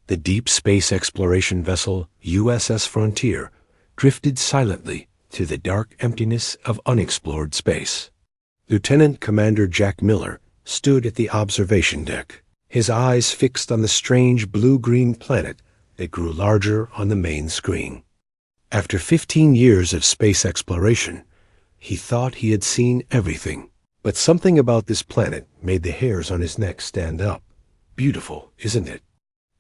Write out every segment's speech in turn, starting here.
The deep space exploration vessel USS Frontier drifted silently to the dark emptiness of unexplored space. Lieutenant Commander Jack Miller stood at the observation deck, his eyes fixed on the strange blue-green planet that grew larger on the main screen. After 15 years of space exploration, he thought he had seen everything. But something about this planet made the hairs on his neck stand up. Beautiful, isn't it?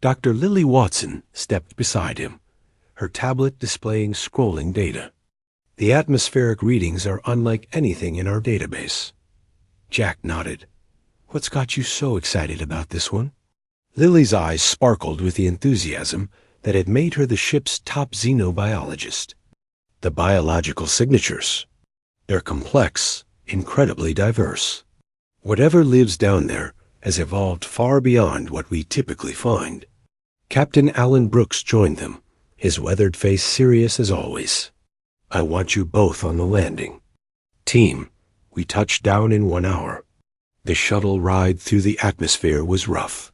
Dr. Lily Watson stepped beside him, her tablet displaying scrolling data. The atmospheric readings are unlike anything in our database. Jack nodded. What's got you so excited about this one? Lily's eyes sparkled with the enthusiasm that had made her the ship's top xenobiologist. The biological signatures. They're complex, incredibly diverse. Whatever lives down there has evolved far beyond what we typically find. Captain Alan Brooks joined them, his weathered face serious as always. I want you both on the landing. Team, we touched down in 1 hour. The shuttle ride through the atmosphere was rough.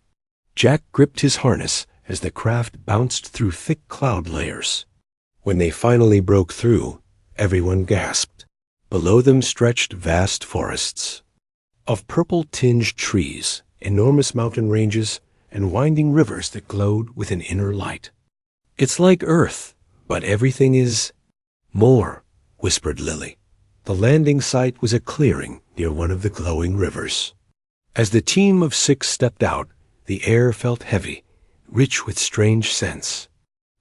Jack gripped his harness as the craft bounced through thick cloud layers. When they finally broke through, everyone gasped. Below them stretched vast forests of purple-tinged trees, enormous mountain ranges, and winding rivers that glowed with an inner light. It's like Earth, but everything is more, whispered Lily. The landing site was a clearing near one of the glowing rivers. As the team of 6 stepped out, the air felt heavy, rich with strange scents.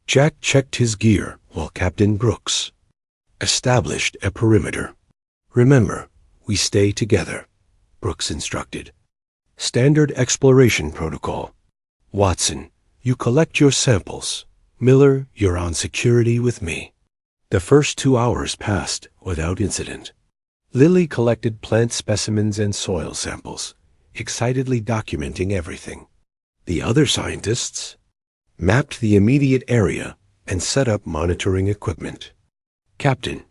Jack checked his gear while Captain Brooks established a perimeter. Remember, we stay together, Brooks instructed. Standard exploration protocol. Watson, you collect your samples. Miller, you're on security with me. The first 2 hours passed without incident. Lily collected plant specimens and soil samples, excitedly documenting everything. The other scientists mapped the immediate area and set up monitoring equipment. Captain,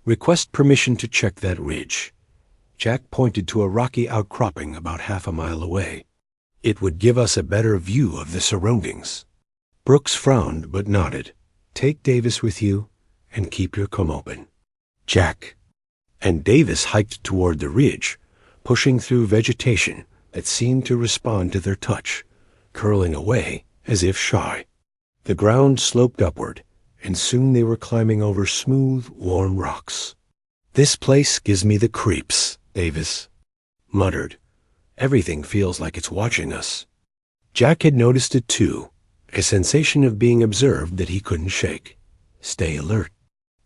request permission to check that ridge. Jack pointed to a rocky outcropping about half a mile away. It would give us a better view of the surroundings. Brooks frowned but nodded. Take Davis with you and keep your comb open. Jack. And Davis hiked toward the ridge, pushing through vegetation that seemed to respond to their touch, curling away as if shy. The ground sloped upward, and soon they were climbing over smooth, warm rocks. This place gives me the creeps, Davis muttered. Everything feels like it's watching us. Jack had noticed it too, a sensation of being observed that he couldn't shake. Stay alert.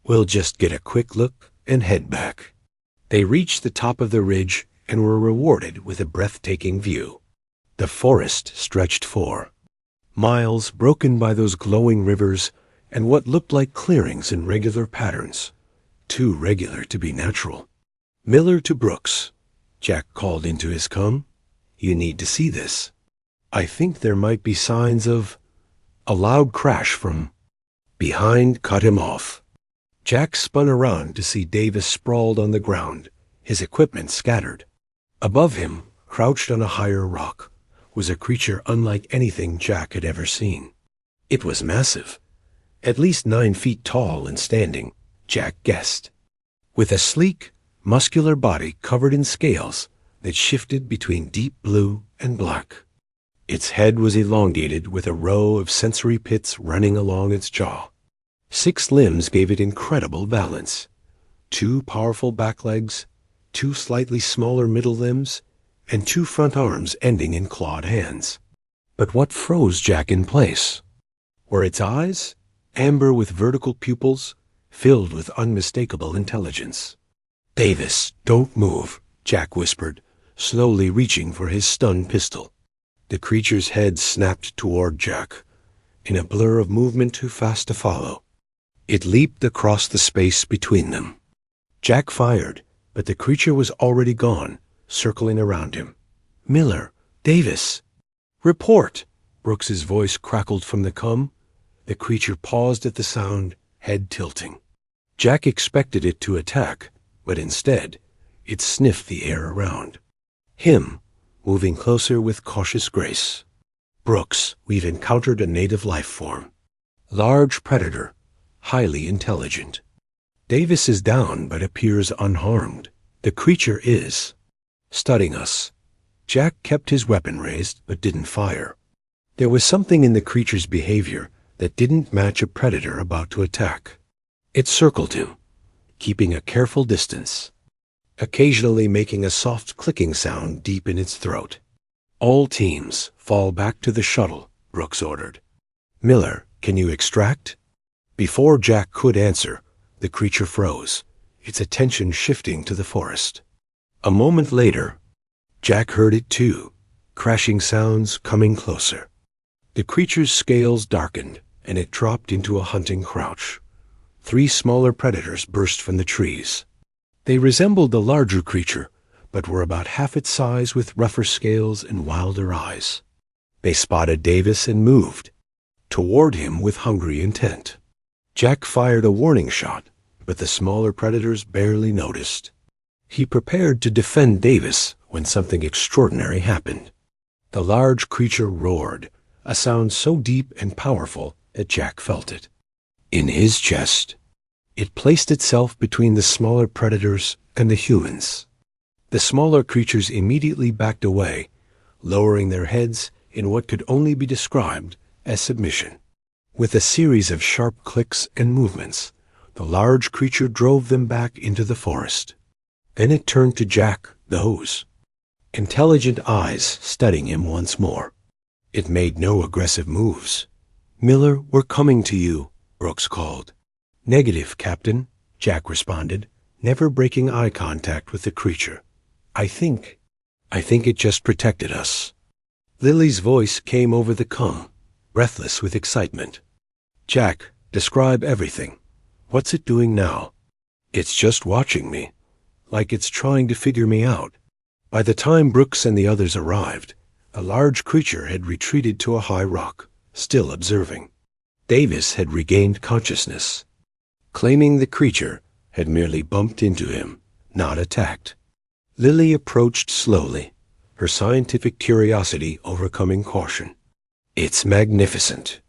We'll just get a quick look and head back. They reached the top of the ridge and were rewarded with a breathtaking view. The forest stretched for miles, broken by those glowing rivers and what looked like clearings in regular patterns, too regular to be natural. Miller to Brooks, Jack called into his comm. You need to see this. I think there might be signs of... A loud crash from behind cut him off. Jack spun around to see Davis sprawled on the ground, his equipment scattered. Above him, crouched on a higher rock, was a creature unlike anything Jack had ever seen. It was massive, at least 9 feet tall and standing, Jack guessed, with a sleek, muscular body covered in scales that shifted between deep blue and black. Its head was elongated with a row of sensory pits running along its jaw. 6 limbs gave it incredible balance. 2 powerful back legs, 2 slightly smaller middle limbs, and 2 front arms ending in clawed hands. But what froze Jack in place? Were its eyes, amber with vertical pupils, filled with unmistakable intelligence. Davis, don't move, Jack whispered, slowly reaching for his stun pistol. The creature's head snapped toward Jack, in a blur of movement too fast to follow. It leaped across the space between them. Jack fired, but the creature was already gone, circling around him. Miller, Davis. Report! Brooks's voice crackled from the comm. The creature paused at the sound, head tilting. Jack expected it to attack, but instead, it sniffed the air around. Him, moving closer with cautious grace. Brooks, we've encountered a native life form. Large predator, highly intelligent. Davis is down but appears unharmed. The creature is studying us. Jack kept his weapon raised but didn't fire. There was something in the creature's behavior that didn't match a predator about to attack. It circled him, keeping a careful distance, occasionally making a soft clicking sound deep in its throat. All teams fall back to the shuttle, Brooks ordered. Miller, can you extract? Before Jack could answer, the creature froze, its attention shifting to the forest. A moment later, Jack heard it too, crashing sounds coming closer. The creature's scales darkened, and it dropped into a hunting crouch. 3 smaller predators burst from the trees. They resembled the larger creature, but were about half its size with rougher scales and wilder eyes. They spotted Davis and moved toward him with hungry intent. Jack fired a warning shot, but the smaller predators barely noticed. He prepared to defend Davis when something extraordinary happened. The large creature roared, a sound so deep and powerful that Jack felt it. In his chest, it placed itself between the smaller predators and the humans. The smaller creatures immediately backed away, lowering their heads in what could only be described as submission. With a series of sharp clicks and movements, the large creature drove them back into the forest. Then it turned to Jack, the hose, intelligent eyes studying him once more. It made no aggressive moves. "Miller, we're coming to you," Brooks called. "Negative, Captain," Jack responded, never breaking eye contact with the creature. I think it just protected us." Lily's voice came over the comm, breathless with excitement. "Jack, describe everything. What's it doing now?" "It's just watching me, like it's trying to figure me out." By the time Brooks and the others arrived, a large creature had retreated to a high rock, still observing. Davis had regained consciousness, claiming the creature had merely bumped into him, not attacked. Lily approached slowly, her scientific curiosity overcoming caution. "It's magnificent.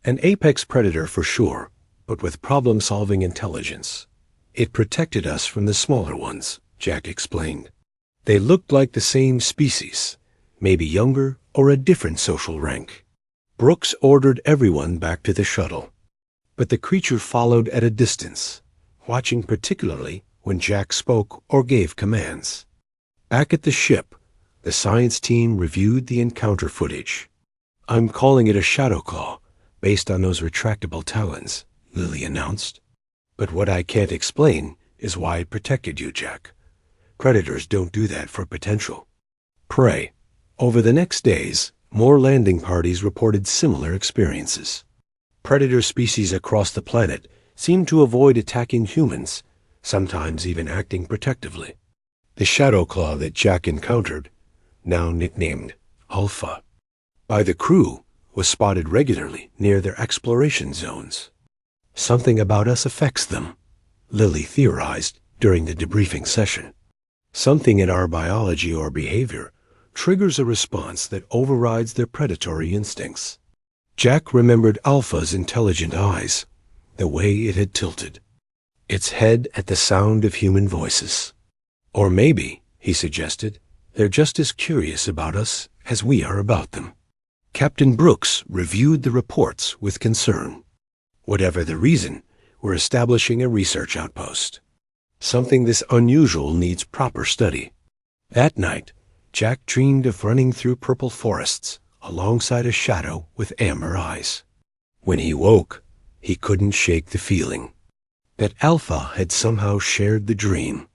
An apex predator for sure, but with problem-solving intelligence. It protected us from the smaller ones," Jack explained. "They looked like the same species, maybe younger or a different social rank." Brooks ordered everyone back to the shuttle, but the creature followed at a distance, watching particularly when Jack spoke or gave commands. Back at the ship, the science team reviewed the encounter footage. "I'm calling it a shadow claw, based on those retractable talons," Lily announced. "But what I can't explain is why it protected you, Jack. Predators don't do that for potential." Pray. Over the next days, more landing parties reported similar experiences. Predator species across the planet seemed to avoid attacking humans, sometimes even acting protectively. The shadow claw that Jack encountered, now nicknamed Alpha, by the crew, was spotted regularly near their exploration zones. "Something about us affects them," Lily theorized during the debriefing session. "Something in our biology or behavior triggers a response that overrides their predatory instincts." Jack remembered Alpha's intelligent eyes, the way it had tilted, its head at the sound of human voices. "Or maybe," he suggested, "they're just as curious about us as we are about them." Captain Brooks reviewed the reports with concern. "Whatever the reason, we're establishing a research outpost. Something this unusual needs proper study." That night, Jack dreamed of running through purple forests alongside a shadow with amber eyes. When he woke, he couldn't shake the feeling that Alpha had somehow shared the dream.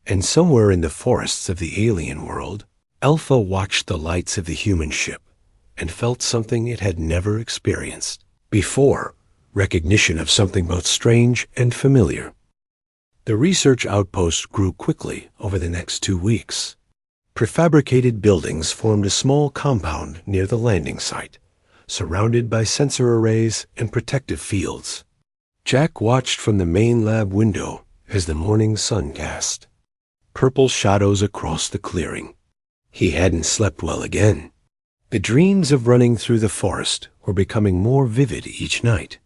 And somewhere in the forests of the alien world, Alpha watched the lights of the human ship and felt something it had never experienced before, recognition of something both strange and familiar. The research outpost grew quickly over the next 2 weeks. Prefabricated buildings formed a small compound near the landing site, surrounded by sensor arrays and protective fields. Jack watched from the main lab window as the morning sun cast purple shadows across the clearing. He hadn't slept well again. The dreams of running through the forest were becoming more vivid each night.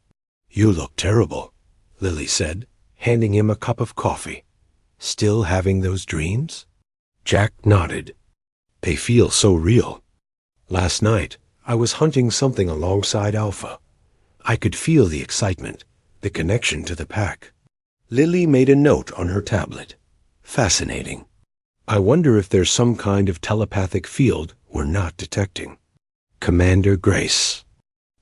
"You look terrible," Lily said, handing him a cup of coffee. "Still having those dreams?" Jack nodded. "They feel so real. Last night, I was hunting something alongside Alpha. I could feel the excitement, the connection to the pack." Lily made a note on her tablet. "Fascinating. I wonder if there's some kind of telepathic field we're not detecting." Commander Grace.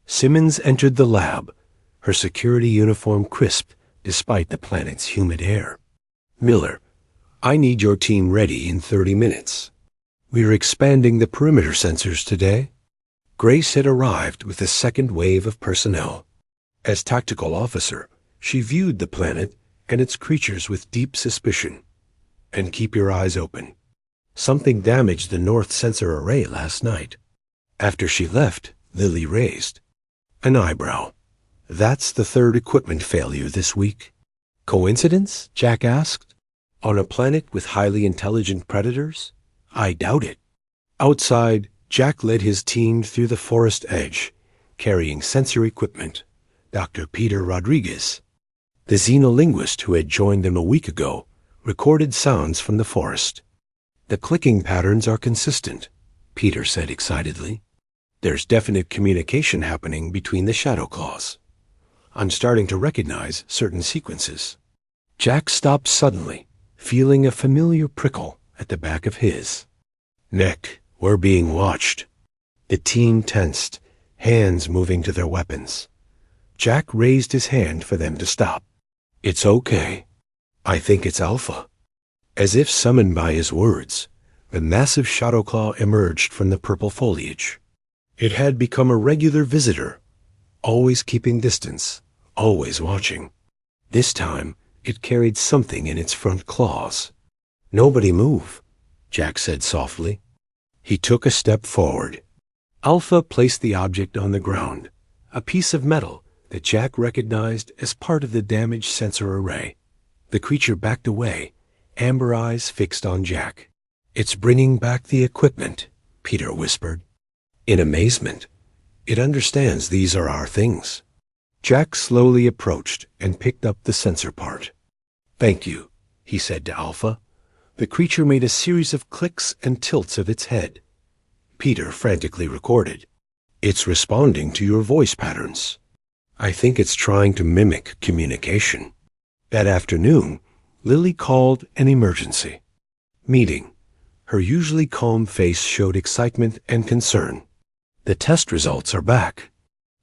Simmons entered the lab, her security uniform crisp despite the planet's humid air. "Miller, I need your team ready in 30 minutes. We're expanding the perimeter sensors today." Grace had arrived with a second wave of personnel. As tactical officer, she viewed the planet and its creatures with deep suspicion. "And keep your eyes open. Something damaged the north sensor array last night." After she left, Lily raised an eyebrow. "That's the third equipment failure this week." "Coincidence?" Jack asked. "On a planet with highly intelligent predators? I doubt it." Outside, Jack led his team through the forest edge, carrying sensor equipment. Dr. Peter Rodriguez, the xenolinguist who had joined them a week ago, recorded sounds from the forest. "The clicking patterns are consistent," Peter said excitedly. "There's definite communication happening between the shadow claws. I'm starting to recognize certain sequences." Jack stopped suddenly, feeling a familiar prickle at the back of his neck. "We're being watched." The team tensed, hands moving to their weapons. Jack raised his hand for them to stop. "It's okay. I think it's Alpha." As if summoned by his words, the massive shadowclaw emerged from the purple foliage. It had become a regular visitor, always keeping distance, always watching. This time, it carried something in its front claws. "Nobody move," Jack said softly. He took a step forward. Alpha placed the object on the ground, a piece of metal that Jack recognized as part of the damaged sensor array. The creature backed away, amber eyes fixed on Jack. "It's bringing back the equipment," Peter whispered. In amazement, "It understands these are our things." Jack slowly approached and picked up the sensor part. "Thank you," he said to Alpha. The creature made a series of clicks and tilts of its head. Peter frantically recorded. "It's responding to your voice patterns. I think it's trying to mimic communication." That afternoon, Lily called an emergency meeting. Her usually calm face showed excitement and concern. "The test results are back.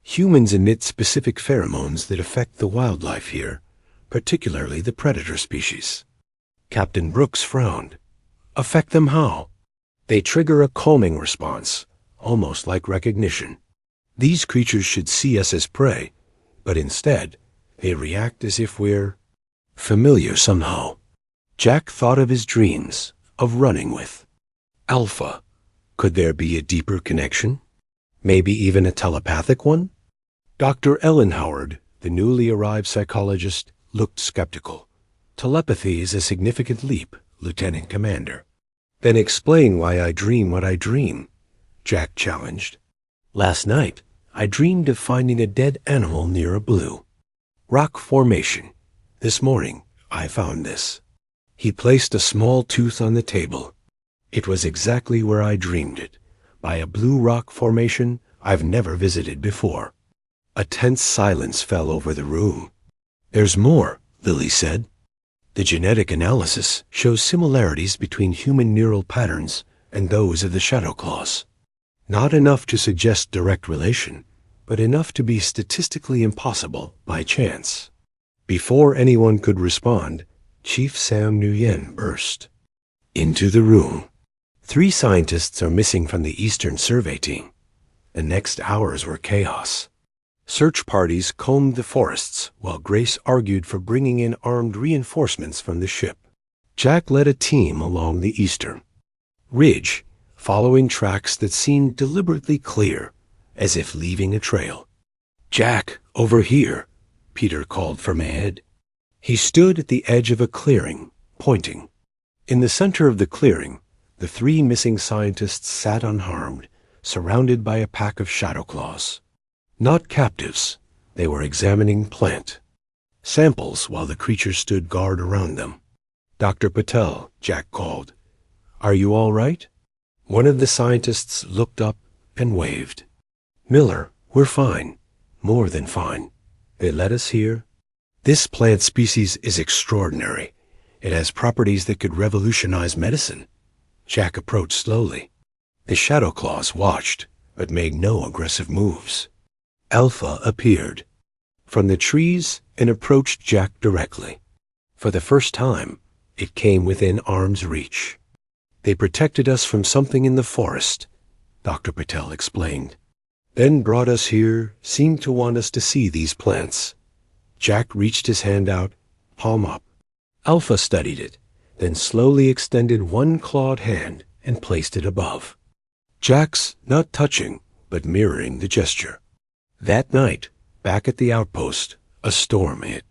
Humans emit specific pheromones that affect the wildlife here, particularly the predator species." Captain Brooks frowned. "Affect them how?" "They trigger a calming response, almost like recognition. These creatures should see us as prey, but instead, they react as if we're familiar somehow." Jack thought of his dreams, of running with Alpha. Could there be a deeper connection? Maybe even a telepathic one? Dr. Ellen Howard, the newly arrived psychologist, looked skeptical. "Telepathy is a significant leap, Lieutenant Commander." "Then explain why I dream what I dream," Jack challenged. "Last night, I dreamed of finding a dead animal near a blue rock formation. This morning, I found this." He placed a small tooth on the table. "It was exactly where I dreamed it, by a blue rock formation I've never visited before." A tense silence fell over the room. "There's more," Lily said. "The genetic analysis shows similarities between human neural patterns and those of the shadow claws. Not enough to suggest direct relation, but enough to be statistically impossible by chance." Before anyone could respond, Chief Sam Nguyen burst into the room. "3 scientists are missing from the Eastern Survey team." The next hours were chaos. Search parties combed the forests while Grace argued for bringing in armed reinforcements from the ship. Jack led a team along the eastern ridge, following tracks that seemed deliberately clear, as if leaving a trail. "Jack, over here," Peter called from ahead. He stood at the edge of a clearing, pointing. In the center of the clearing, the 3 missing scientists sat unharmed, surrounded by a pack of shadow claws. Not captives, they were examining plant samples while the creatures stood guard around them. "Dr. Patel," Jack called. "Are you all right?" One of the scientists looked up and waved. "Miller, we're fine. More than fine. They let us here. This plant species is extraordinary. It has properties that could revolutionize medicine." Jack approached slowly. The shadow claws watched, but made no aggressive moves. Alpha appeared from the trees and approached Jack directly. For the first time, it came within arm's reach. "They protected us from something in the forest," Dr. Patel explained. "Then brought us here, seemed to want us to see these plants." Jack reached his hand out, palm up. Alpha studied it, then slowly extended one clawed hand and placed it above. Jack's not touching, but mirroring the gesture. That night, back at the outpost, a storm hit.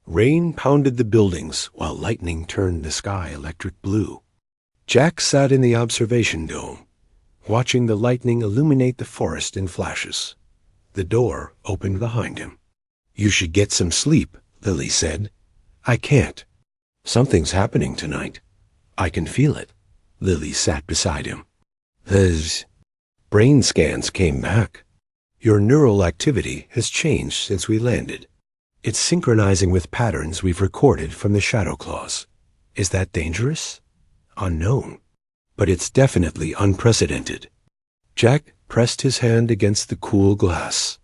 Rain pounded the buildings while lightning turned the sky electric blue. Jack sat in the observation dome, watching the lightning illuminate the forest in flashes. The door opened behind him. "You should get some sleep," Lily said. "I can't. Something's happening tonight. I can feel it." Lily sat beside him. "His brain scans came back. Your neural activity has changed since we landed. It's synchronizing with patterns we've recorded from the shadow claws. Is that dangerous? Unknown. But it's definitely unprecedented." Jack pressed his hand against the cool glass.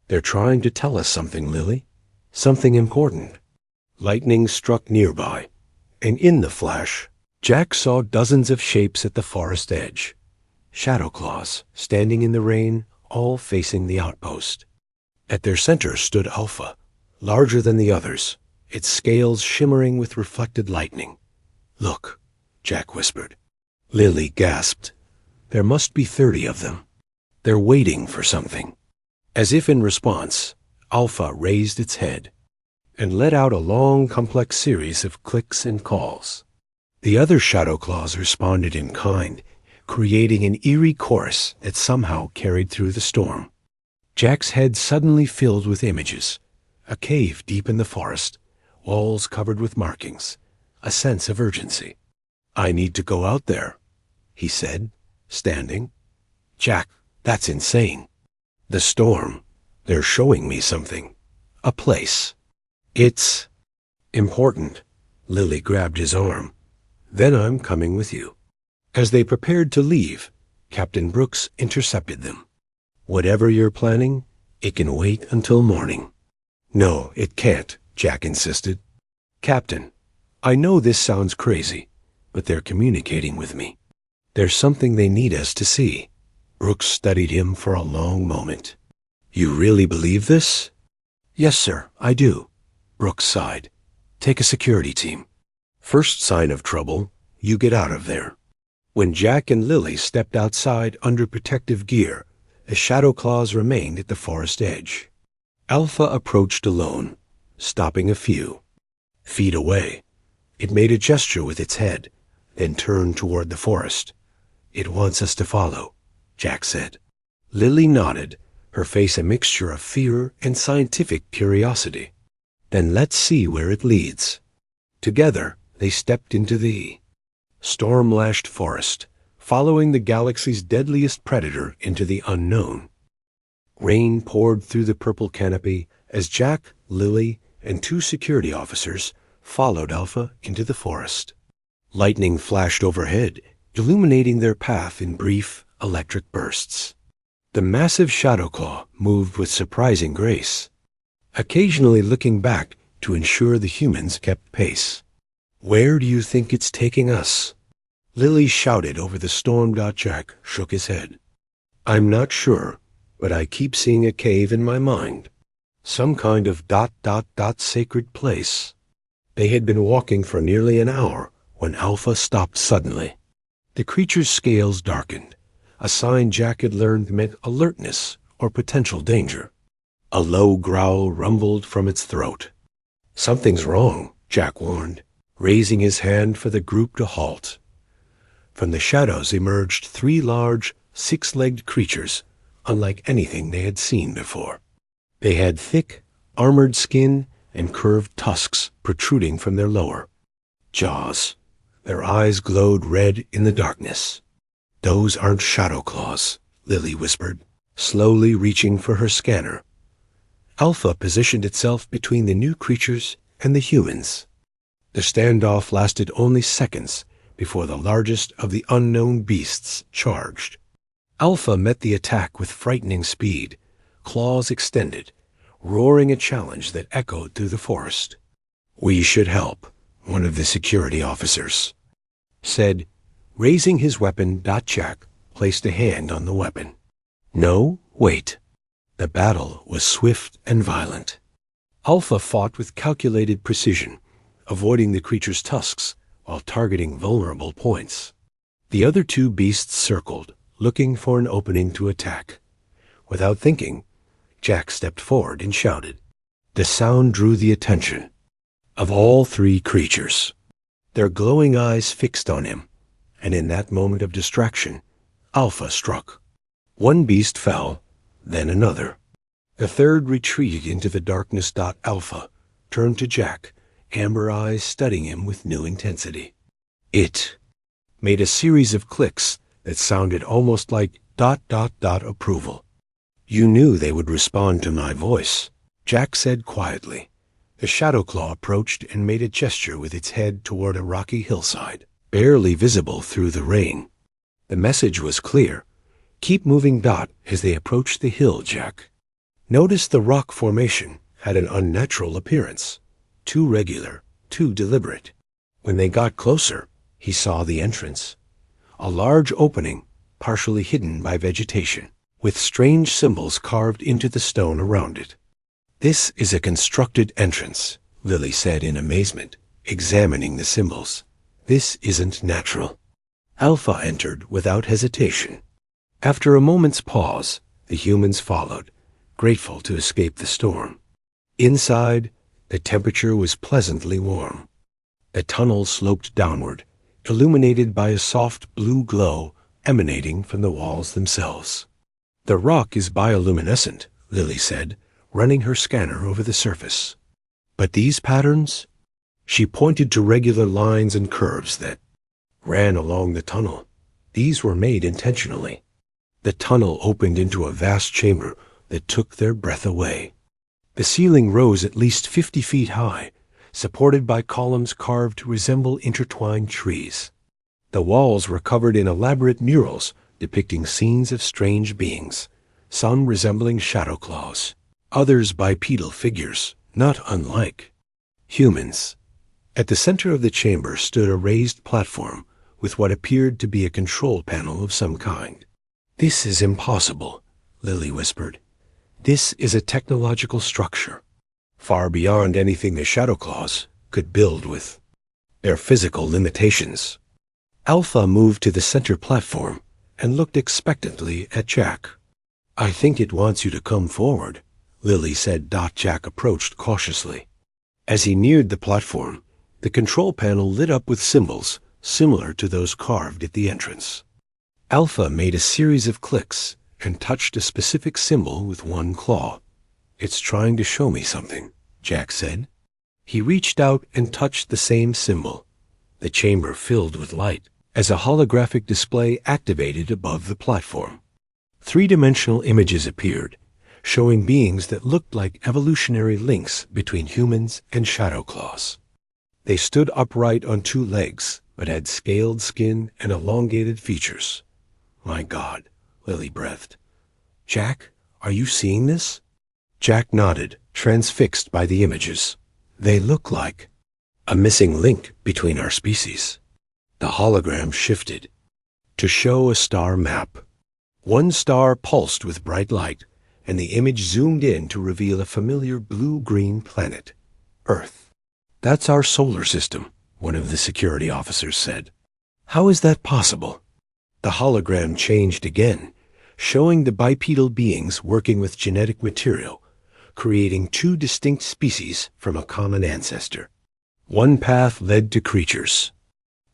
"They're trying to tell us something, Lily. Something important." Lightning struck nearby, and in the flash, Jack saw dozens of shapes at the forest edge. Shadow claws, standing in the rain, all facing the outpost. At their center stood Alpha, larger than the others, its scales shimmering with reflected lightning. "Look," Jack whispered. Lily gasped. "There must be 30 of them. They're waiting for something." As if in response, Alpha raised its head and let out a long, complex series of clicks and calls. The other shadow claws responded in kind, creating an eerie chorus that somehow carried through the storm. Jack's head suddenly filled with images. A cave deep in the forest, walls covered with markings, a sense of urgency. "I need to go out there," he said, standing. "Jack, that's insane. The storm, they're showing me something. A place. It's important." Lily grabbed his arm. "Then I'm coming with you." As they prepared to leave, Captain Brooks intercepted them. "Whatever you're planning, it can wait until morning." "No, it can't," Jack insisted. "Captain, I know this sounds crazy, but they're communicating with me. There's something they need us to see." Brooks studied him for a long moment. "You really believe this?" "Yes, sir, I do." Brooks sighed. "Take a security team. First sign of trouble, you get out of there." When Jack and Lily stepped outside under protective gear, the shadow claws remained at the forest edge. Alpha approached alone, stopping a few feet away. It made a gesture with its head, then turned toward the forest. "It wants us to follow," Jack said. Lily nodded, her face a mixture of fear and scientific curiosity. "Then let's see where it leads." Together, they stepped into the storm-lashed forest, following the galaxy's deadliest predator into the unknown. Rain poured through the purple canopy as Jack, Lily, and 2 security officers followed Alpha into the forest. Lightning flashed overhead, illuminating their path in brief, electric bursts. The massive shadow claw moved with surprising grace, occasionally looking back to ensure the humans kept pace. "Where do you think it's taking us?" Lily shouted over the storm. Jack shook his head. "I'm not sure, but I keep seeing a cave in my mind. Some kind of ... sacred place." They had been walking for nearly an hour when Alpha stopped suddenly. The creature's scales darkened, a sign Jack had learned meant alertness or potential danger. A low growl rumbled from its throat. "Something's wrong," Jack warned, raising his hand for the group to halt. From the shadows emerged 3 large, six-legged creatures, unlike anything they had seen before. They had thick, armored skin and curved tusks protruding from their lower jaws. Their eyes glowed red in the darkness. "Those aren't shadow claws," Lily whispered, slowly reaching for her scanner. Alpha positioned itself between the new creatures and the humans. The standoff lasted only seconds before the largest of the unknown beasts charged. Alpha met the attack with frightening speed, claws extended, roaring a challenge that echoed through the forest. "We should help," one of the security officers said. Raising his weapon, Jack placed a hand on the weapon. "No, wait." The battle was swift and violent. Alpha fought with calculated precision, avoiding the creature's tusks while targeting vulnerable points. The other two beasts circled, looking for an opening to attack. Without thinking, Jack stepped forward and shouted. The sound drew the attention of all three creatures, their glowing eyes fixed on him, and in that moment of distraction, Alpha struck. One beast fell, then another. The third retreated into the darkness. Alpha turned to Jack, amber eyes studying him with new intensity. It made a series of clicks that sounded almost like ... approval. "You knew they would respond to my voice," Jack said quietly. The Shadowclaw approached and made a gesture with its head toward a rocky hillside, barely visible through the rain. The message was clear. "Keep moving." As they approached the hill, Jack noticed the rock formation had an unnatural appearance, too regular, too deliberate. When they got closer, he saw the entrance, a large opening partially hidden by vegetation, with strange symbols carved into the stone around it. "This is a constructed entrance," Lily said in amazement, examining the symbols. "This isn't natural." Alpha entered without hesitation. After a moment's pause, the humans followed, grateful to escape the storm. Inside, the temperature was pleasantly warm. The tunnel sloped downward, illuminated by a soft blue glow emanating from the walls themselves. "The rock is bioluminescent," Lily said, running her scanner over the surface. "But these patterns?" She pointed to regular lines and curves that ran along the tunnel. These were made intentionally. The tunnel opened into a vast chamber that took their breath away. The ceiling rose at least 50 feet high, supported by columns carved to resemble intertwined trees. The walls were covered in elaborate murals depicting scenes of strange beings, some resembling shadow claws, others bipedal figures, not unlike humans. At the center of the chamber stood a raised platform with what appeared to be a control panel of some kind. "This is impossible," Lily whispered. "This is a technological structure, far beyond anything the Shadowclaws could build with their physical limitations." Alpha moved to the center platform and looked expectantly at Jack. "I think it wants you to come forward," Lily said. Jack approached cautiously. As he neared the platform, the control panel lit up with symbols similar to those carved at the entrance. Alpha made a series of clicks and touched a specific symbol with one claw. "It's trying to show me something," Jack said. He reached out and touched the same symbol. The chamber filled with light as a holographic display activated above the platform. Three-dimensional images appeared, showing beings that looked like evolutionary links between humans and Shadowclaws. They stood upright on two legs, but had scaled skin and elongated features. "My God," Lily breathed. "Jack, are you seeing this?" Jack nodded, transfixed by the images. "They look like a missing link between our species." The hologram shifted to show a star map. One star pulsed with bright light, and the image zoomed in to reveal a familiar blue-green planet, Earth. "That's our solar system," one of the security officers said. "How is that possible?" The hologram changed again, showing the bipedal beings working with genetic material, creating two distinct species from a common ancestor. One path led to creatures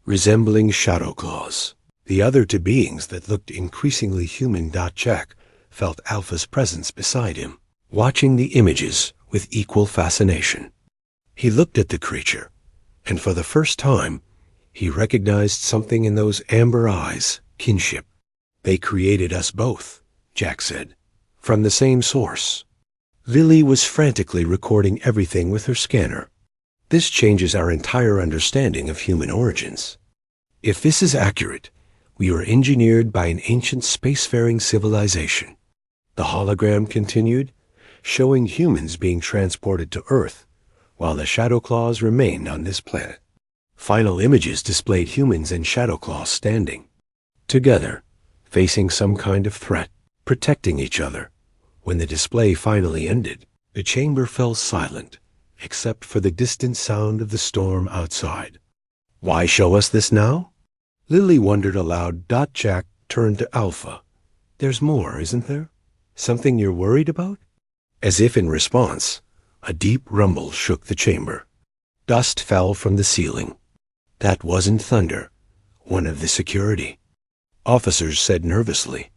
resembling Shadowclaws, The other two beings that looked increasingly human. Jack felt Alpha's presence beside him, watching the images with equal fascination. He looked at the creature, and for the first time, he recognized something in those amber eyes: kinship. "They created us both," Jack said, "from the same source." Lily was frantically recording everything with her scanner. "This changes our entire understanding of human origins. If this is accurate, we were engineered by an ancient spacefaring civilization." The hologram continued, showing humans being transported to Earth, while the Shadowclaws remained on this planet. Final images displayed humans and Shadowclaws standing together, facing some kind of threat, protecting each other. When the display finally ended, the chamber fell silent, except for the distant sound of the storm outside. "Why show us this now?" Lily wondered aloud. Jack turned to Alpha. "There's more, isn't there? Something you're worried about?" As if in response, a deep rumble shook the chamber. Dust fell from the ceiling. That wasn't thunder. One of the security officers said nervously.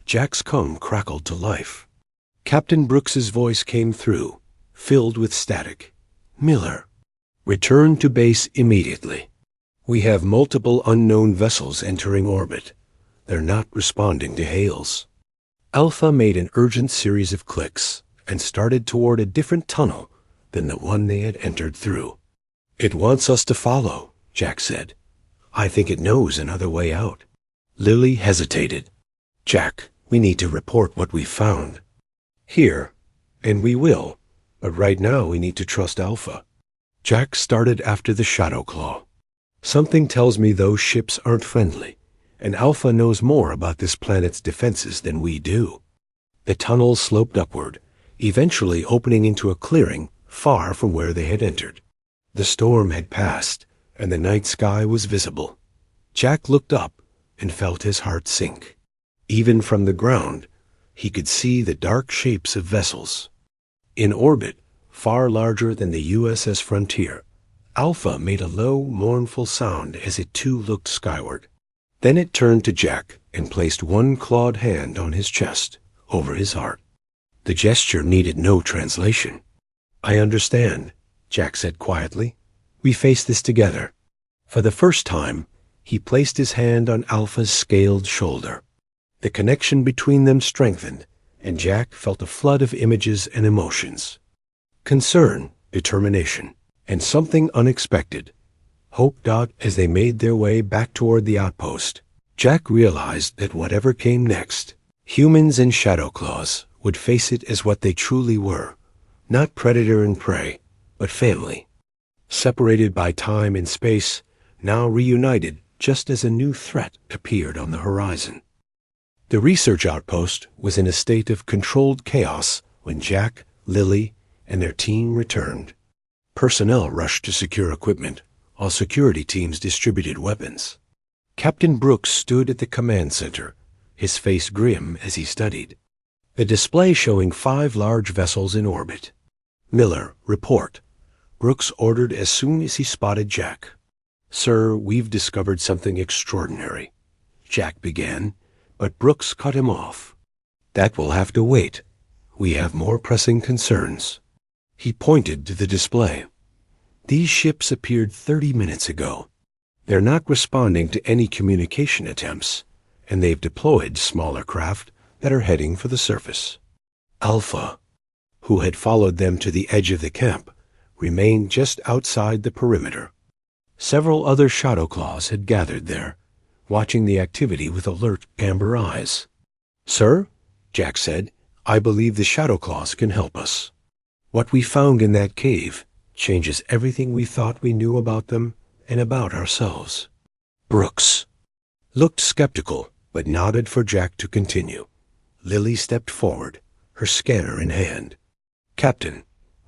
Jack's comb crackled to life. Captain Brooks's voice came through, filled with static. "Miller, return to base immediately. We have multiple unknown vessels entering orbit. They're not responding to hails." Alpha made an urgent series of clicks and started toward a different tunnel than the one they had entered through. "It wants us to follow," Jack said. "I think it knows another way out." Lily hesitated. "Jack, we need to report what we found." "Here, and we will, but right now we need to trust Alpha." Jack started after the Shadowclaw. "Something tells me those ships aren't friendly, and Alpha knows more about this planet's defenses than we do." The tunnel sloped upward, eventually opening into a clearing far from where they had entered. The storm had passed, and the night sky was visible. Jack looked up and felt his heart sink. Even from the ground, he could see the dark shapes of vessels. In orbit, far larger than the USS Frontier, Alpha made a low, mournful sound as it too looked skyward. Then it turned to Jack and placed one clawed hand on his chest, over his heart. The gesture needed no translation. "I understand," Jack said quietly. "We face this together." For the first time, he placed his hand on Alpha's scaled shoulder. The connection between them strengthened, and Jack felt a flood of images and emotions. Concern, determination, and something unexpected. Hope. As they made their way back toward the outpost, Jack realized that whatever came next, humans and Shadowclaws would face it as what they truly were, not predator and prey, but family. Separated by time and space, now reunited just as a new threat appeared on the horizon. The research outpost was in a state of controlled chaos when Jack, Lily, and their team returned. Personnel rushed to secure equipment, while security teams distributed weapons. Captain Brooks stood at the command center, his face grim as he studied the display showing 5 large vessels in orbit. "Miller, report," Brooks ordered as soon as he spotted Jack. "Sir, we've discovered something extraordinary," Jack began, but Brooks cut him off. "That will have to wait. We have more pressing concerns." He pointed to the display. "These ships appeared 30 minutes ago. They're not responding to any communication attempts, and they've deployed smaller craft that are heading for the surface." Alpha, who had followed them to the edge of the camp, remained just outside the perimeter. Several other Shadowclaws had gathered there, watching the activity with alert amber eyes. "Sir," Jack said, "I believe the Shadowclaws can help us. What we found in that cave changes everything we thought we knew about them and about ourselves." Brooks looked skeptical, but nodded for Jack to continue. Lily stepped forward, her scanner in hand. "Captain,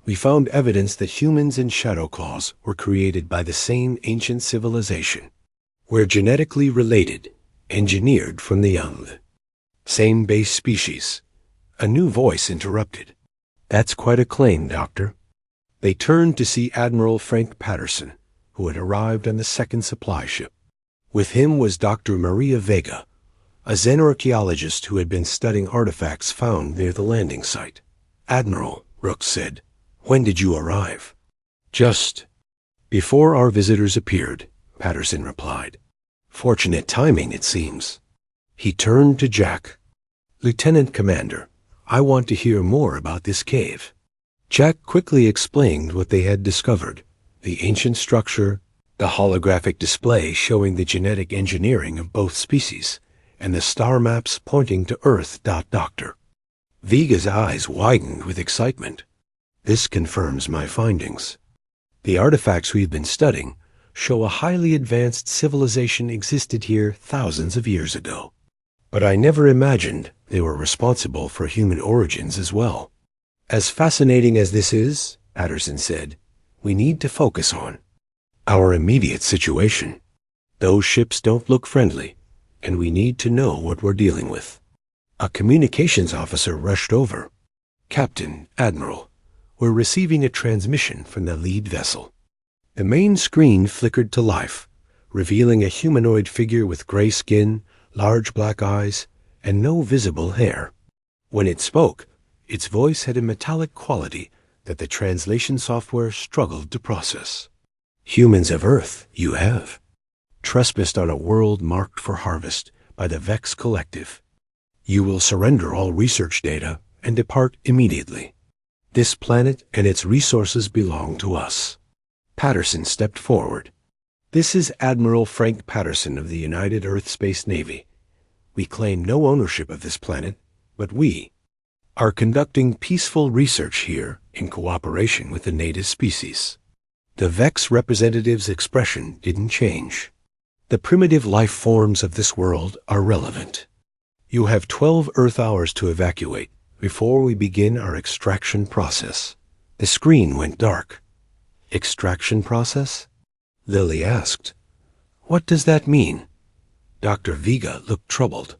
we found evidence that humans and Shadowclaws were created by the same ancient civilization. We're genetically related, engineered from the young. Same base species." A new voice interrupted. "That's quite a claim, Doctor." They turned to see Admiral Frank Patterson, who had arrived on the second supply ship. With him was Dr. Maria Vega, a xenarchaeologist who had been studying artifacts found near the landing site. "Admiral," Rooks said, "when did you arrive?" "Just before our visitors appeared," Patterson replied. "Fortunate timing, it seems." He turned to Jack. "Lieutenant Commander, I want to hear more about this cave." Jack quickly explained what they had discovered: the ancient structure, the holographic display showing the genetic engineering of both species, and the star maps pointing to Earth. Doctor Vega's eyes widened with excitement. "This confirms my findings. The artifacts we've been studying show a highly advanced civilization existed here thousands of years ago. But I never imagined they were responsible for human origins as well." "As fascinating as this is," Patterson said, "we need to focus on our immediate situation. Those ships don't look friendly, and we need to know what we're dealing with." A communications officer rushed over. "Captain, Admiral, we're receiving a transmission from the lead vessel." The main screen flickered to life, revealing a humanoid figure with gray skin, large black eyes, and no visible hair. When it spoke, its voice had a metallic quality that the translation software struggled to process. "Humans of Earth, you have trespassed on a world marked for harvest by the Vex Collective. You will surrender all research data and depart immediately. This planet and its resources belong to us." Patterson stepped forward. "This is Admiral Frank Patterson of the United Earth Space Navy. We claim no ownership of this planet, but we are conducting peaceful research here in cooperation with the native species." The Vex representative's expression didn't change. "The primitive life forms of this world are relevant. You have 12 Earth hours to evacuate before we begin our extraction process." The screen went dark. "Extraction process?" Lily asked. "What does that mean?" Dr. Vega looked troubled.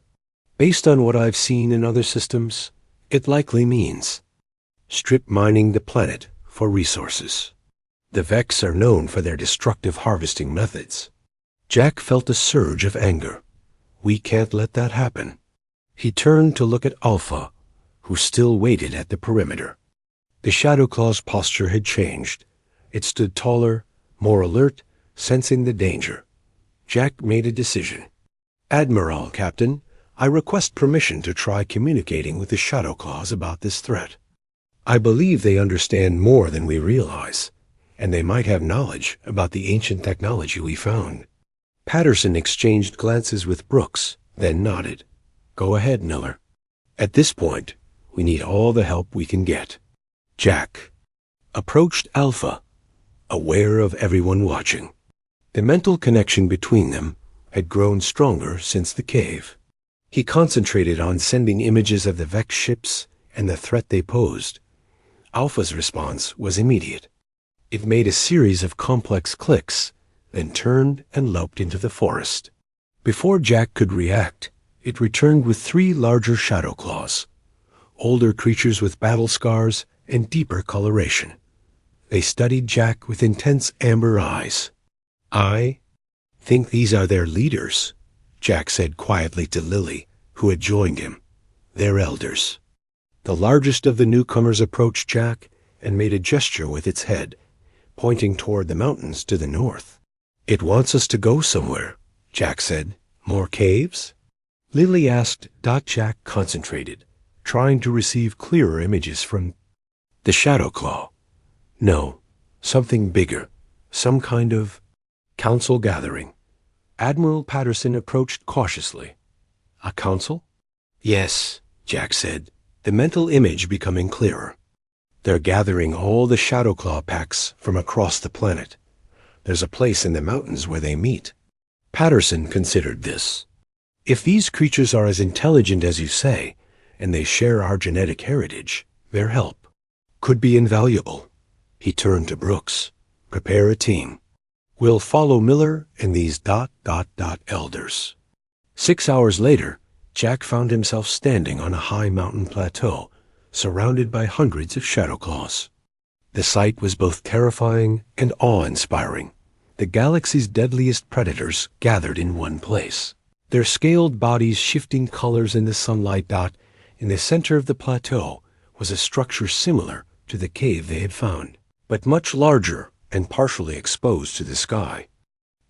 "Based on what I've seen in other systems, it likely means strip mining the planet for resources. The Vex are known for their destructive harvesting methods." Jack felt a surge of anger. "We can't let that happen." He turned to look at Alpha, who still waited at the perimeter. The Shadowclaw's posture had changed. It stood taller, more alert, sensing the danger. Jack made a decision. "Admiral, Captain, I request permission to try communicating with the Shadowclaws about this threat. I believe they understand more than we realize, and they might have knowledge about the ancient technology we found." Patterson exchanged glances with Brooks, then nodded. "Go ahead, Miller. At this point, we need all the help we can get." Jack approached Alpha, aware of everyone watching. The mental connection between them had grown stronger since the cave. He concentrated on sending images of the Vex ships and the threat they posed. Alpha's response was immediate. It made a series of complex clicks, then turned and loped into the forest. Before Jack could react, it returned with 3 larger Shadowclaws, older creatures with battle scars and deeper coloration. They studied Jack with intense amber eyes. "I think these are their leaders," Jack said quietly to Lily, who had joined him. "They're elders." The largest of the newcomers approached Jack and made a gesture with its head, pointing toward the mountains to the north. "It wants us to go somewhere," Jack said. "More caves?" Lily asked. Jack concentrated, trying to receive clearer images from the Shadowclaw. "No, something bigger, some kind of council gathering." Admiral Patterson approached cautiously. "A council?" "Yes," Jack said, the mental image becoming clearer. "They're gathering all the Shadowclaw packs from across the planet. There's a place in the mountains where they meet." Patterson considered this. "If these creatures are as intelligent as you say, and they share our genetic heritage, their help could be invaluable." He turned to Brooks. "Prepare a team. We'll follow Miller and these ... elders." 6 hours later, Jack found himself standing on a high mountain plateau, surrounded by hundreds of Shadowclaws. The sight was both terrifying and awe-inspiring. the galaxy's deadliest predators gathered in one place. Their scaled bodies shifting colors in the sunlight. In the center of the plateau was a structure similar to the cave they had found, but much larger and partially exposed to the sky.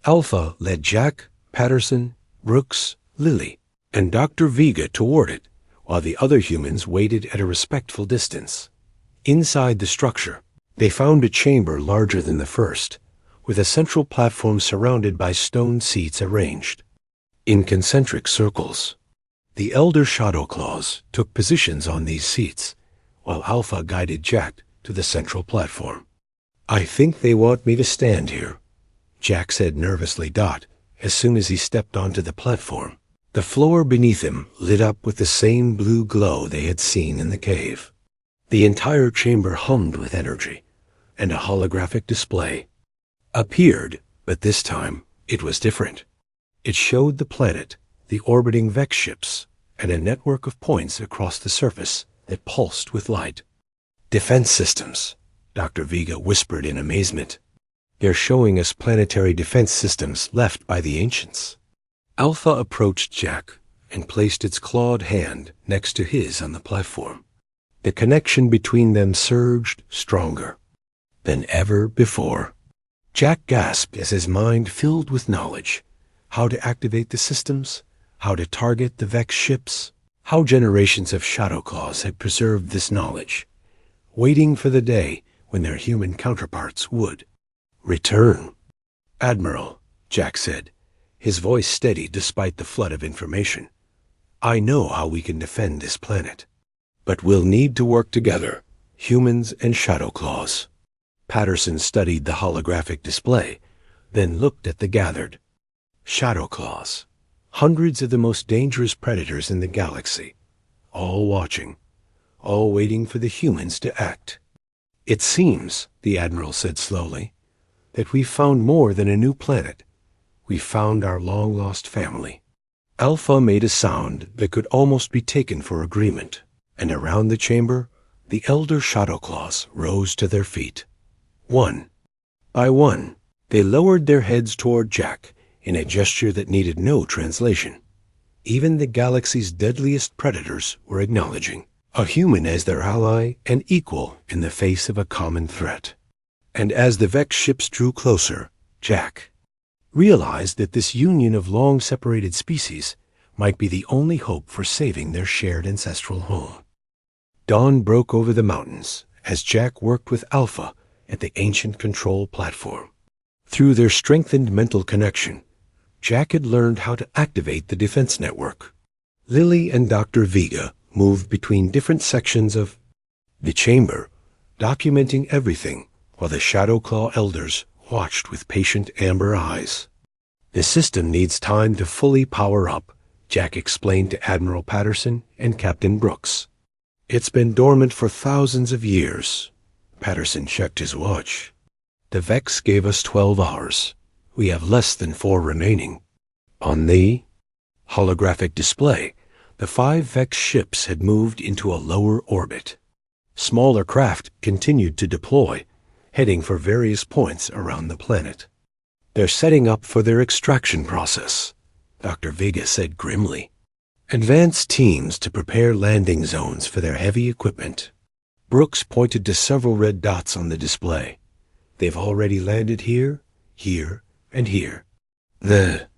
Alpha led Jack, Patterson, Brooks, Lily, and Dr. Vega toward it, while the other humans waited at a respectful distance. Inside the structure, they found a chamber larger than the first, with a central platform surrounded by stone seats arranged in concentric circles. The elder Shadow Claws took positions on these seats, while Alpha guided Jack to the central platform. "I think they want me to stand here," Jack said nervously. As soon as he stepped onto the platform, the floor beneath him lit up with the same blue glow they had seen in the cave. The entire chamber hummed with energy, and a holographic display appeared, but this time it was different. It showed the planet, the orbiting Vex ships, and a network of points across the surface that pulsed with light. "Defense systems," Dr. Vega whispered in amazement. "They're showing us planetary defense systems left by the ancients." Alpha approached Jack and placed its clawed hand next to his on the platform. The connection between them surged stronger than ever before. Jack gasped as his mind filled with knowledge: how to activate the systems, how to target the Vex ships, how generations of Shadow Claws had preserved this knowledge, waiting for the day when their human counterparts would return. "Admiral," Jack said, his voice steady despite the flood of information, "I know how we can defend this planet, but we'll need to work together, humans and Shadow Claws." Patterson studied the holographic display, then looked at the gathered Shadow Claws, hundreds of the most dangerous predators in the galaxy, all watching, all waiting for the humans to act. "It seems," the Admiral said slowly, "that we've found more than a new planet. We've found our long-lost family." Alpha made a sound that could almost be taken for agreement, and around the chamber, the elder Shadow Claws rose to their feet. One by one, they lowered their heads toward Jack in a gesture that needed no translation. Even the galaxy's deadliest predators were acknowledging a human as their ally and equal in the face of a common threat. And as the Vex ships drew closer, Jack realized that this union of long-separated species might be the only hope for saving their shared ancestral home. Dawn broke over the mountains as Jack worked with Alpha at the ancient control platform. Through their strengthened mental connection, Jack had learned how to activate the defense network. Lily and Dr. Vega moved between different sections of the chamber, documenting everything while the Shadow Claw elders watched with patient amber eyes. "The system needs time to fully power up," Jack explained to Admiral Patterson and Captain Brooks. "It's been dormant for thousands of years." Patterson checked his watch. "The Vex gave us 12 hours. We have less than 4 remaining." On the holographic display, the 5 Vex ships had moved into a lower orbit. Smaller craft continued to deploy, heading for various points around the planet. "They're setting up for their extraction process," Dr. Vega said grimly. "Advanced teams to prepare landing zones for their heavy equipment." Brooks pointed to several red dots on the display. "They've already landed here, here, and here. The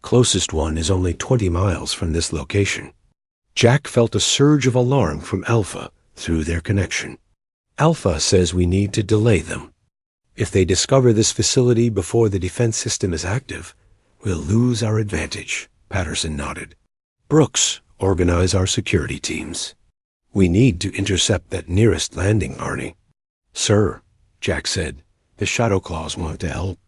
closest one is only 20 miles from this location." Jack felt a surge of alarm from Alpha through their connection. "Alpha says we need to delay them. If they discover this facility before the defense system is active, we'll lose our advantage," Patterson nodded. "Brooks, organize our security teams. We need to intercept that nearest landing, Arnie." "Sir," Jack said, "the Shadow Claws want to help.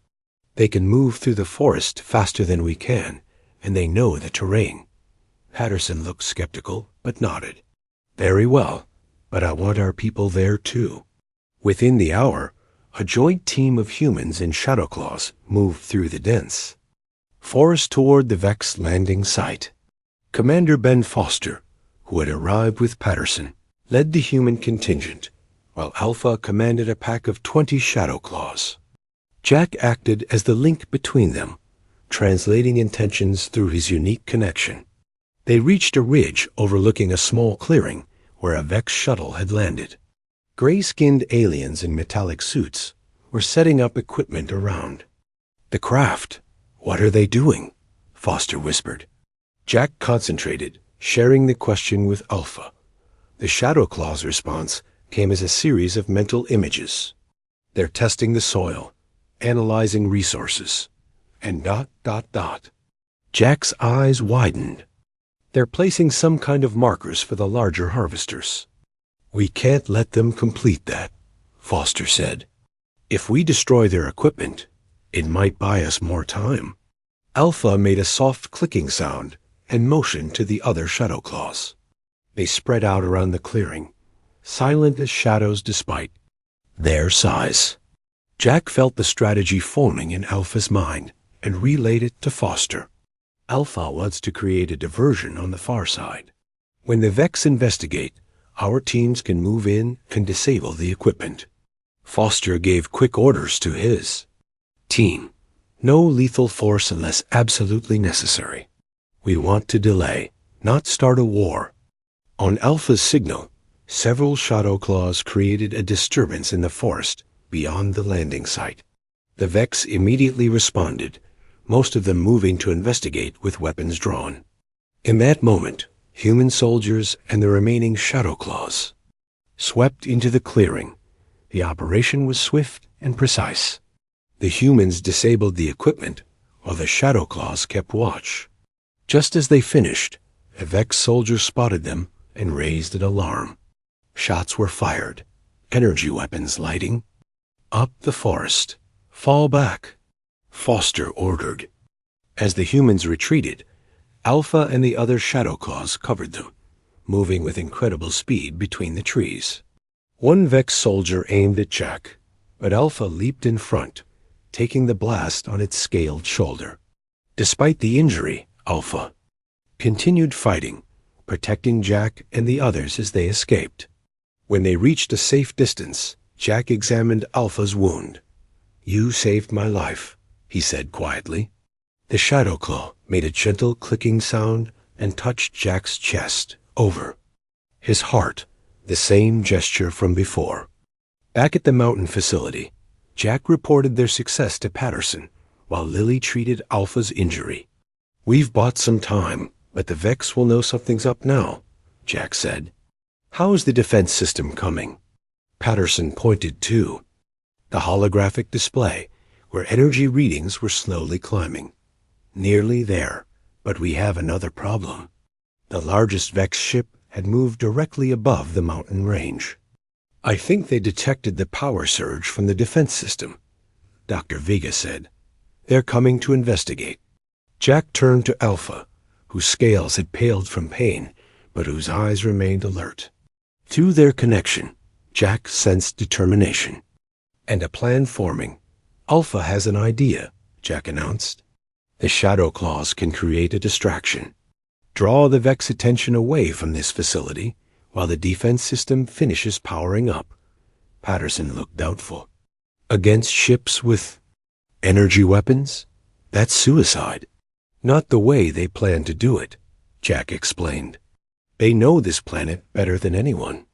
They can move through the forest faster than we can, and they know the terrain." Patterson looked skeptical, but nodded. "Very well, but I want our people there too." Within the hour, a joint team of humans and Shadow Claws moved through the dense forest toward the Vex landing site. Commander Ben Foster, who had arrived with Patterson, led the human contingent, while Alpha commanded a pack of 20 Shadow Claws. Jack acted as the link between them, translating intentions through his unique connection. They reached a ridge overlooking a small clearing where a Vex shuttle had landed. Gray-skinned aliens in metallic suits were setting up equipment around. "The craft. What are they doing?" Foster whispered. Jack concentrated, sharing the question with Alpha. The Shadow Claw's response came as a series of mental images. "They're testing the soil, analyzing resources, and ... Jack's eyes widened. "They're placing some kind of markers for the larger harvesters." "We can't let them complete that," Foster said. "If we destroy their equipment, it might buy us more time." Alpha made a soft clicking sound and motioned to the other Shadow Claws. They spread out around the clearing, silent as shadows despite their size. Jack felt the strategy forming in Alpha's mind and relayed it to Foster. "Alpha wants to create a diversion on the far side. When the Vex investigate, our teams can move in and disable the equipment." Foster gave quick orders to his team. "No lethal force unless absolutely necessary. We want to delay, not start a war." On Alpha's signal, several Shadow Claws created a disturbance in the forest beyond the landing site. The Vex immediately responded, most of them moving to investigate with weapons drawn. In that moment, human soldiers and the remaining Shadow Claws swept into the clearing. The operation was swift and precise. The humans disabled the equipment while the Shadow Claws kept watch. Just as they finished, a Vex soldier spotted them and raised an alarm. Shots were fired, energy weapons lighting. "Up the forest. Fall back," Foster ordered. As the humans retreated, Alpha and the other Shadow Claws covered them, moving with incredible speed between the trees. One Vex soldier aimed at Jack, but Alpha leaped in front, taking the blast on its scaled shoulder. Despite the injury, Alpha continued fighting, protecting Jack and the others as they escaped. When they reached a safe distance, Jack examined Alpha's wound. "You saved my life," he said quietly. The Shadow Claw made a gentle clicking sound and touched Jack's chest, over his heart, the same gesture from before. Back at the mountain facility, Jack reported their success to Patterson, while Lily treated Alpha's injury. "We've bought some time, but the Vex will know something's up now," Jack said. "How's the defense system coming?" Patterson pointed to the holographic display, where energy readings were slowly climbing. "Nearly there, but we have another problem." The largest Vex ship had moved directly above the mountain range. "I think they detected the power surge from the defense system," Dr. Vega said. "They're coming to investigate." Jack turned to Alpha, whose scales had paled from pain, but whose eyes remained alert. Through their connection, Jack sensed determination and a plan forming. "Alpha has an idea," Jack announced. "The Shadow Claws can create a distraction. Draw the Vex attention away from this facility while the defense system finishes powering up." Patterson looked doubtful. "Against ships with energy weapons? That's suicide." "Not the way they plan to do it," Jack explained. "They know this planet better than anyone.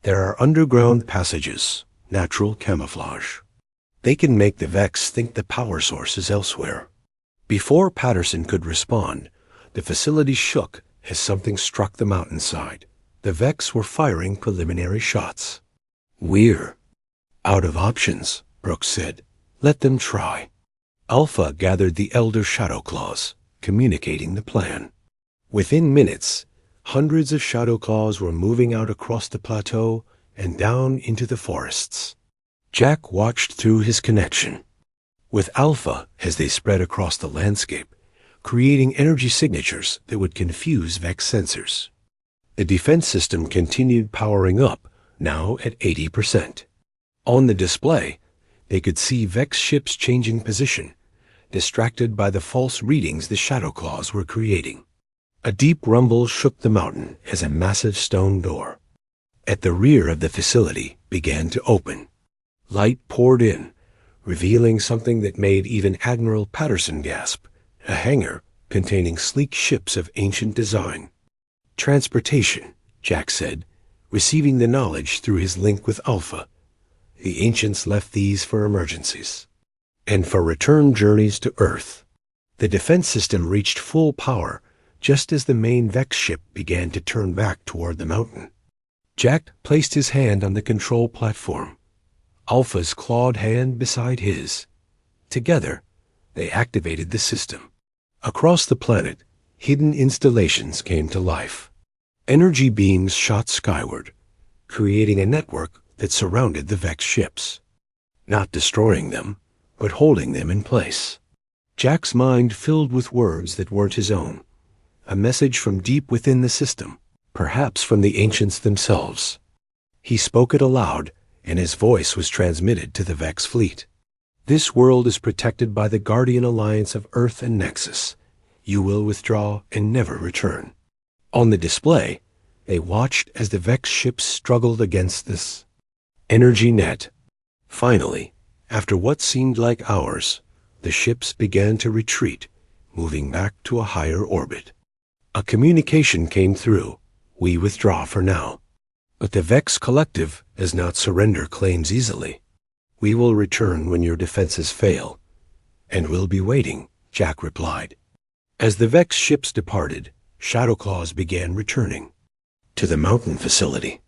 There are underground passages, natural camouflage. They can make the Vex think the power source is elsewhere." Before Patterson could respond, the facility shook as something struck the mountainside. The Vex were firing preliminary shots. "We're out of options," Brooks said. "Let them try." Alpha gathered the elder Shadow Claws, communicating the plan. Within minutes, hundreds of Shadow Claws were moving out across the plateau and down into the forests. Jack watched through his connection with Alpha as they spread across the landscape, creating energy signatures that would confuse Vex sensors. The defense system continued powering up, now at 80%. On the display, they could see Vex ships changing position, distracted by the false readings the Shadow Claws were creating. A deep rumble shook the mountain as a massive stone door at the rear of the facility began to open. Light poured in, revealing something that made even Admiral Patterson gasp, a hangar containing sleek ships of ancient design. Transportation, Jack said, receiving the knowledge through his link with Alpha. The ancients left these for emergencies. And for return journeys to Earth. The defense system reached full power just as the main Vex ship began to turn back toward the mountain. Jack placed his hand on the control platform, Alpha's clawed hand beside his. Together, they activated the system. Across the planet, hidden installations came to life. Energy beams shot skyward, creating a network that surrounded the Vex ships, not destroying them, but holding them in place. Jack's mind filled with words that weren't his own, a message from deep within the system, perhaps from the ancients themselves. He spoke it aloud, and his voice was transmitted to the Vex fleet. This world is protected by the Guardian Alliance of Earth and Nexus. You will withdraw and never return. On the display, they watched as the Vex ships struggled against this energy net. Finally, after what seemed like hours, the ships began to retreat, moving back to a higher orbit. A communication came through. We withdraw for now. But the Vex Collective does not surrender claims easily. We will return when your defenses fail. And we'll be waiting, Jack replied. As the Vex ships departed, Shadowclaws began returning to the mountain facility.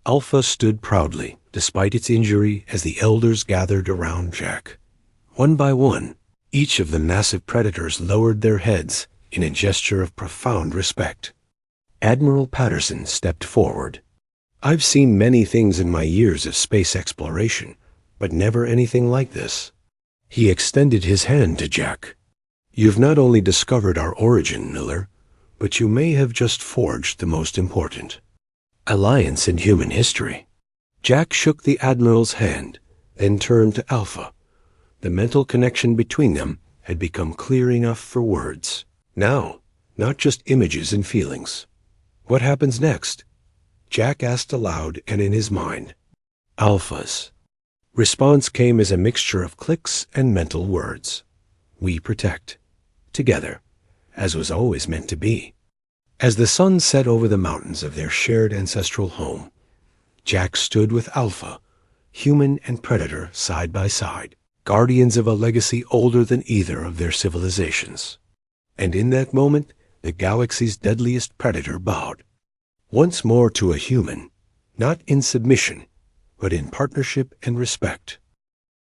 Alpha stood proudly, despite its injury, as the elders gathered around Jack. One by one, each of the massive predators lowered their heads in a gesture of profound respect. Admiral Patterson stepped forward. I've seen many things in my years of space exploration, but never anything like this. He extended his hand to Jack. You've not only discovered our origin, Miller, but you may have just forged the most important alliance in human history. Jack shook the Admiral's hand, then turned to Alpha. The mental connection between them had become clear enough for words. Now, not just images and feelings. What happens next? Jack asked aloud and in his mind. Alpha's response came as a mixture of clicks and mental words. We protect. Together, as was always meant to be. As the sun set over the mountains of their shared ancestral home, Jack stood with Alpha, human and predator side by side, guardians of a legacy older than either of their civilizations. And in that moment, the galaxy's deadliest predator bowed. Once more to a human, not in submission, but in partnership and respect.